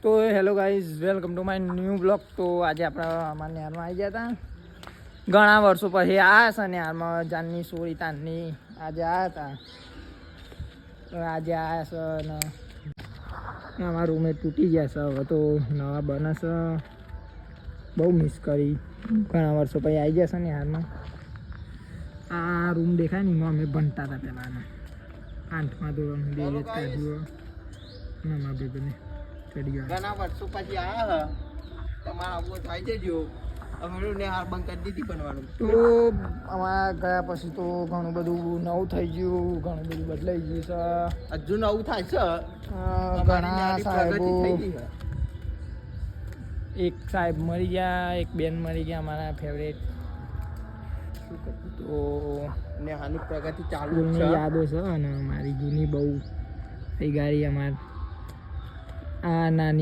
તો hello guys, welcome to my new blog. તો આજે આપણે અમારા નેરમાં આવી ગયા હતા. ઘણા વર્ષો પછી આવ્યા છે નેરમાં. જાનની સોળી તાનની આજે આવ્યા હતા. આજે આવ્યા છે ને અમારા રૂમે તૂટી ગયા છે. હવે તો નવા બને છે. બહુ મિસ કરી. ઘણા વર્ષો પછી આવી ગયા છે નેરમાં. આ રૂમ દેખાય ને એમાં અમે ભણતા હતા પહેલાં. 8મા ધોરણ બે કાઢ્યું ના મા ભાઈ ઘણા વર્ષો પછી આવ્યા તમારા આવો થઈ જજો. અમે ને હાર બંધ કરી દીધી બનવાનું. તો અમારા ગયા પછી તો ઘણું બધું નવું થઈ ગયું, ઘણું બધું બદલાઈ ગયું છે. હજુ નવું થાય છે. ઘણા સાહેબો, એક સાહેબ મરી ગયા, એક બેન મરી ગયા અમારા ફેવરેટ. તો ને હાની પ્રગતિ ચાલુ સ્કૂલની છે. યાદો છે અને મારી જૂની બહુ થઈ ગાડી અમારી આ નાની